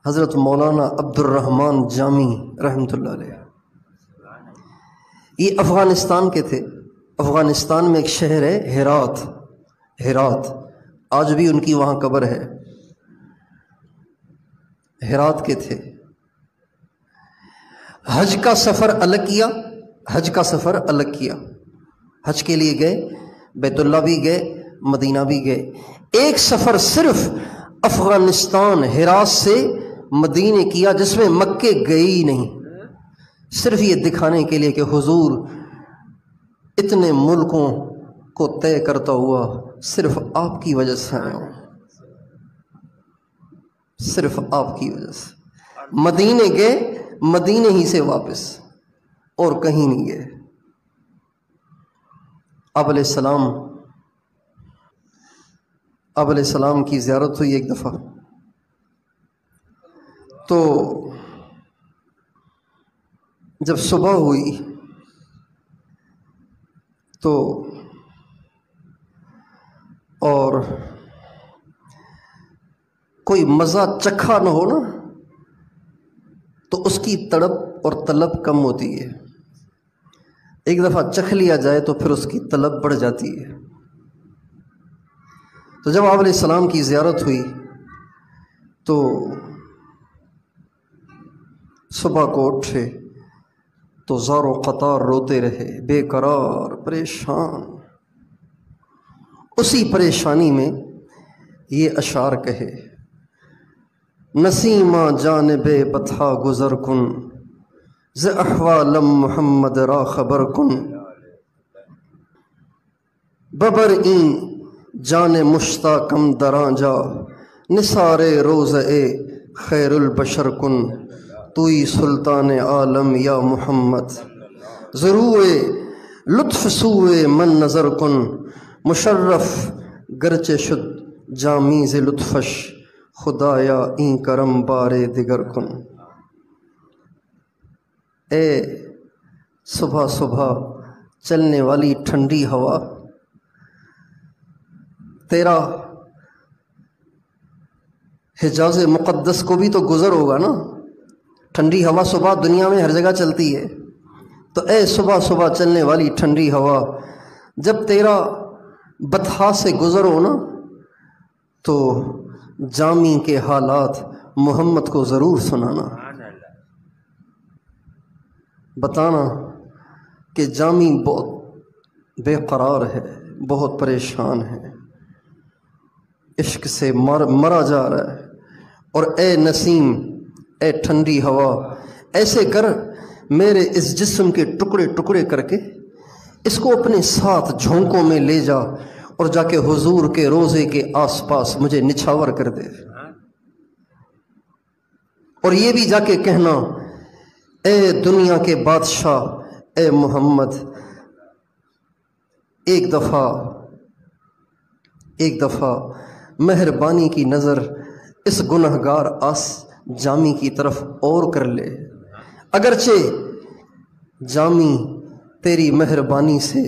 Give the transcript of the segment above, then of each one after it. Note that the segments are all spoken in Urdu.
حضرت مولانا عبد الرحمن جامی رحمۃ اللہ علیہ، یہ افغانستان کے تھے۔ افغانستان میں ایک شہر ہے ہرات، آج بھی ان کی وہاں قبر ہے۔ ہرات کے تھے۔ حج کا سفر الگ کیا، حج کے لیے گئے، بیت اللہ بھی گئے، مدینہ بھی گئے۔ ایک سفر صرف افغانستان ہرات سے مدینے کیا جس میں مکے گئے ہی نہیں، صرف یہ دکھانے کے لیے کہ حضور اتنے ملکوں کو طے کرتا ہوا صرف آپ کی وجہ سے آیا ہوں، صرف آپ کی وجہ سے۔ مدینے گئے، مدینے ہی سے واپس، اور کہیں نہیں گئے۔ آپ علیہ السلام کی زیارت ہوئی ایک دفعہ، تو جب صبح ہوئی تو اور کوئی مزہ چکھا نہ ہو نا تو اس کی تڑپ اور طلب کم ہوتی ہے۔ ایک دفعہ چکھ لیا جائے تو پھر اس کی طلب بڑھ جاتی ہے۔ تو جب آپ علیہ السلام کی زیارت ہوئی تو صبح کو اٹھے تو زار و قطار روتے رہے، بے قرار، پریشان۔ اسی پریشانی میں یہ اشعار کہے: نسیمہ جانب بطحا گزر کن، ز احوالم محمد را خبر کن، ببر این جان مشتاقم دراں جا، نثار روز اے خیر البشر کن، توئی سلطان عالم یا محمد، ضروع لطف سوئے من نظر کن، مشرف گرچہ شد جامی ز لطفش، خدایا این کرم بارے دیگر کن۔ اے صبح صبح چلنے والی ٹھنڈی ہوا، تیرا حجاز مقدس کو بھی تو گزر ہوگا نا، ٹھنڈی ہوا صبح دنیا میں ہر جگہ چلتی ہے، تو اے صبح صبح چلنے والی ٹھنڈی ہوا، جب تیرا بطحا سے گزر ہو نا تو جامی کے حالات محمد کو ضرور سنانا، بتانا کہ جامی بہت بے قرار ہے، بہت پریشان ہے، عشق سے مرا جا رہا ہے، اور اے نسیم، اے ٹھنڈی ہوا، ایسے کر میرے اس جسم کے ٹکڑے ٹکڑے کر کے اس کو اپنے ساتھ جھونکوں میں لے جا، اور جا کے حضور کے روضے کے آس پاس مجھے نچھاور کر دے، اور یہ بھی جا کے کہنا: اے دنیا کے بادشاہ، اے محمد، ایک دفعہ مہربانی کی نظر اس گنہگار جامی کی طرف اور کر لے، اگرچہ جامی تیری مہربانی سے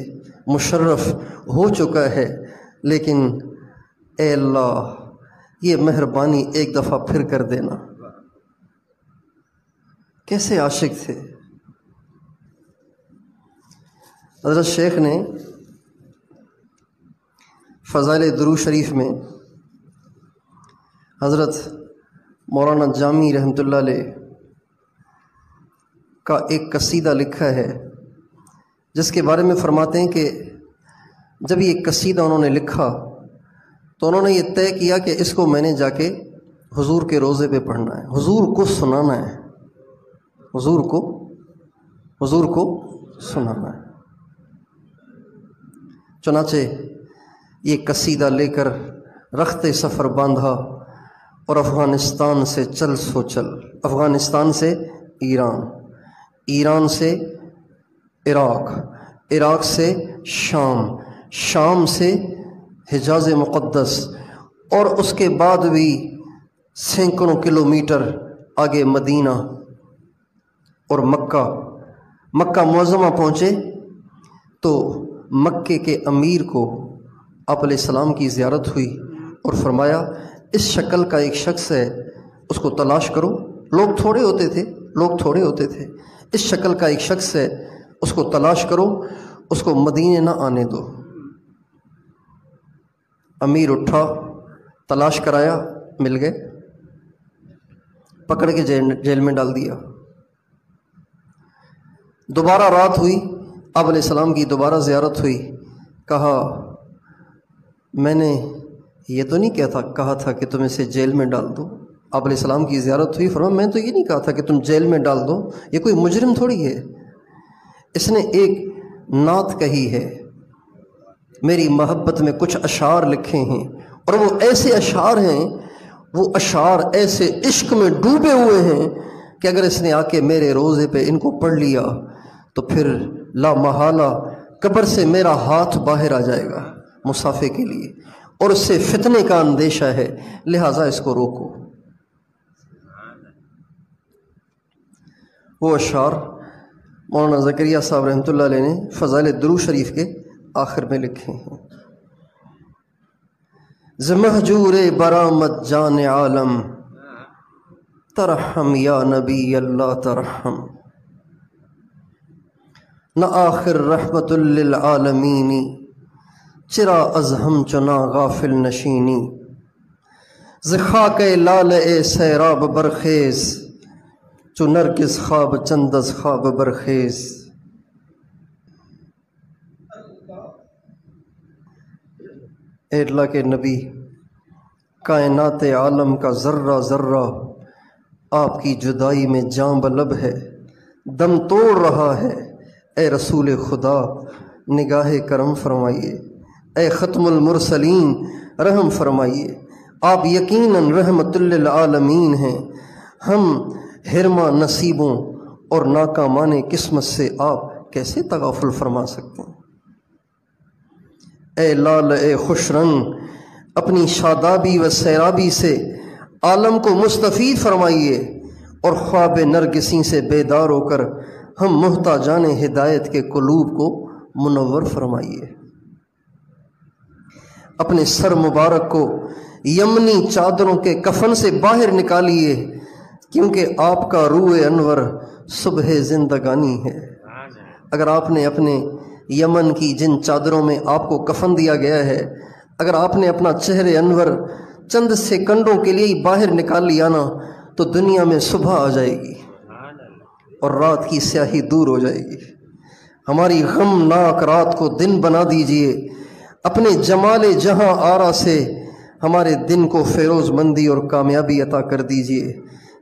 مشرف ہو چکا ہے، لیکن اے اللہ یہ مہربانی ایک دفعہ پھر کر دینا۔ کیسے عاشق تھے حضرت شیخ نے فضائل درود شریف میں حضرت مولانا جامی رحمۃ اللہ علیہ کا ایک قصیدہ لکھا ہے، جس کے بارے میں فرماتے ہیں کہ جب یہ قصیدہ انہوں نے لکھا تو انہوں نے یہ طے کیا کہ اس کو میں نے جا کے حضور کے روضے پہ پڑھنا ہے، حضور کو سنانا ہے، حضور کو سنانا ہے۔ چنانچہ یہ قصیدہ لے کر رخت سفر باندھا اور افغانستان سے افغانستان سے ایران، ایران سے عراق، عراق سے شام، شام سے حجاز مقدس، اور اس کے بعد بھی سینکڑوں کلومیٹر آگے مدینہ اور مکہ معظمہ پہنچے تو مکے کے امیر کو آپ علیہ السلام کی زیارت ہوئی اور فرمایا: اس شکل کا ایک شخص ہے اس کو تلاش کرو. لوگ تھوڑے ہوتے تھے. اس شکل کا ایک شخص ہے، اس کو تلاش کرو، اس کو مدینے نہ آنے دو. امیر اٹھا، تلاش کرایا، مل گئے، پکڑ کے جیل میں ڈال دیا. دوبارہ رات ہوئی، آپ علیہ السلام کی دوبارہ زیارت ہوئی. کہا میں نے یہ تو نہیں کہا تھا کہ تم اسے جیل میں ڈال دو. آپ علیہ السلام کی زیارت ہوئی، فرمایا میں تو یہ نہیں کہا تھا کہ تم جیل میں ڈال دو. یہ کوئی مجرم تھوڑی ہے. اس نے ایک نعت کہی ہے، میری محبت میں کچھ اشعار لکھے ہیں، اور وہ ایسے اشعار ہیں، وہ اشعار ایسے عشق میں ڈوبے ہوئے ہیں کہ اگر اس نے آ کے میرے روزے پہ ان کو پڑھ لیا تو پھر لا محالہ قبر سے میرا ہاتھ باہر آ جائے گا مصافحے کے لیے، اور اس سے فتنے کا اندیشہ ہے، لہٰذا اس کو روکو. وہ اشعار مولانا زکریا صاحب رحمۃ اللہ علیہ نے فضائل درود شریف کے آخر میں لکھے ہیں. ز مہجور برآمد جان عالم، ترحم یا نبی اللہ ترحم. نہ آخر رحمت للعالمین، چرا از ہم چنا غافل نشینی. ز خاک لال اے سیراب برخیز، چو نرگس خواب چند از خواب برخیز. اے اللہ کے نبی، کائنات عالم کا ذرہ ذرہ آپ کی جدائی میں جاں بلب ہے، دم توڑ رہا ہے. اے رسول خدا نگاہ کرم فرمائیے، اے ختم المرسلین رحم فرمائیے. آپ یقیناً رحمت للعالمین ہیں. ہم حرمہ نصیبوں اور ناکامان قسمت سے آپ کیسے تغافل فرما سکتے ہیں؟ اے لال اے خوش رنگ، اپنی شادابی و سیرابی سے عالم کو مستفید فرمائیے، اور خواب نرگسی سے بیدار ہو کر ہم محتاجان ہدایت کے قلوب کو منور فرمائیے. اپنے سر مبارک کو یمنی چادروں کے کفن سے باہر نکالیے، کیونکہ آپ کا روح انور صبح زندگانی ہے. اگر آپ نے اپنے یمن کی جن چادروں میں آپ کو کفن دیا گیا ہے، اگر آپ نے اپنا چہرے انور چند سیکنڈوں کے لیے باہر نکال لیا نا، تو دنیا میں صبح آ جائے گی اور رات کی سیاہی دور ہو جائے گی. ہماری غمناک رات کو دن بنا دیجئے. اپنے جمال جہاں آرا سے ہمارے دن کو فیروز مندی اور کامیابی عطا کر دیجئے.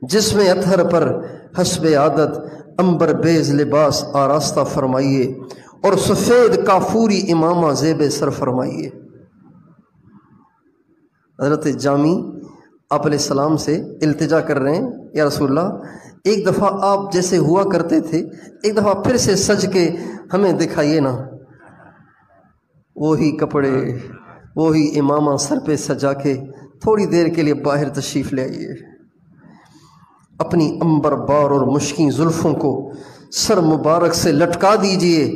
جس میں اطہر پر حسب عادت عنبر بیز لباس آراستہ فرمائیے، اور سفید کافوری امامہ زیب سر فرمائیے. حضرت جامی آپ علیہ السلام سے التجا کر رہے ہیں، یا رسول اللہ ایک دفعہ آپ جیسے ہوا کرتے تھے ایک دفعہ پھر سے سج کے ہمیں دکھائیے نا. وہی کپڑے، وہی امامہ سر پہ سجا کے تھوڑی دیر کے لیے باہر تشریف لے آئیے. اپنی عنبر بار اور مشکیں زلفوں کو سر مبارک سے لٹکا دیجئے،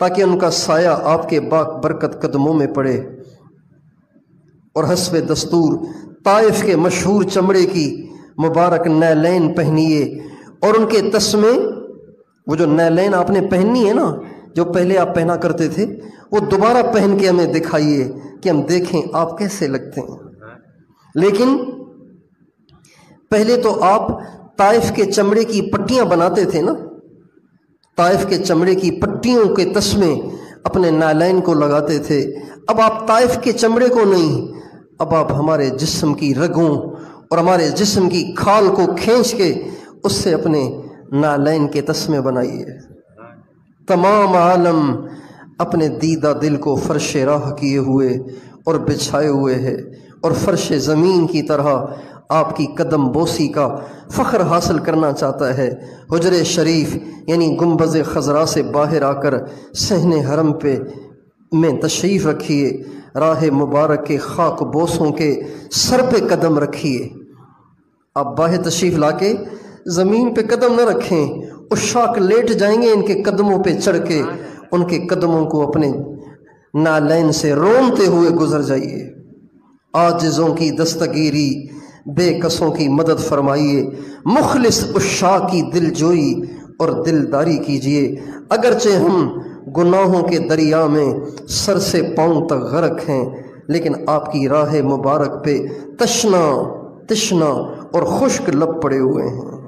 تاکہ ان کا سایہ آپ کے باک برکت قدموں میں پڑے. اور حسب دستور طائف کے مشہور چمڑے کی مبارک نیلین پہنیے، اور ان کے تسمے، وہ جو نیلین آپ نے پہننی ہے نا، جو پہلے آپ پہنا کرتے تھے، وہ دوبارہ پہن کے ہمیں دکھائیے کہ ہم دیکھیں آپ کیسے لگتے ہیں. لیکن پہلے تو آپ طائف کے چمڑے کی پٹیاں بناتے تھے نا، طائف کے چمڑے کی پٹیوں کے تسمے اپنے نالین کو لگاتے تھے. اب آپ طائف کے چمڑے کو نہیں، اب آپ ہمارے جسم کی رگوں اور ہمارے جسم کی کھال کو کھینچ کے اس سے اپنے نالین کے تسمے بنائیے. تمام عالم اپنے دیدہ دل کو فرش راہ کیے ہوئے اور بچھائے ہوئے ہے، اور فرش زمین کی طرح آپ کی قدم بوسی کا فخر حاصل کرنا چاہتا ہے. حجر شریف یعنی گنبد خضرا سے باہر آ کر صحن حرم پہ میں تشریف رکھیے. راہ مبارک کے خاک بوسوں کے سر پہ قدم رکھیے. آپ باہر تشریف لا کے زمین پہ قدم نہ رکھیں، عشاق لیٹ جائیں گے ان کے قدموں پہ چڑھ کے. ان کے قدموں کو اپنے نالین سے رونتے ہوئے گزر جائیے. عاجزوں کی دستگیری بے کسوں کی مدد فرمائیے، مخلص عشاق کی دل جوئی اور دلداری کیجیے۔ اگرچہ ہم گناہوں کے دریا میں سر سے پاؤں تک غرق ہیں، لیکن آپ کی راہ مبارک پہ تشنا اور خشک لب پڑے ہوئے ہیں۔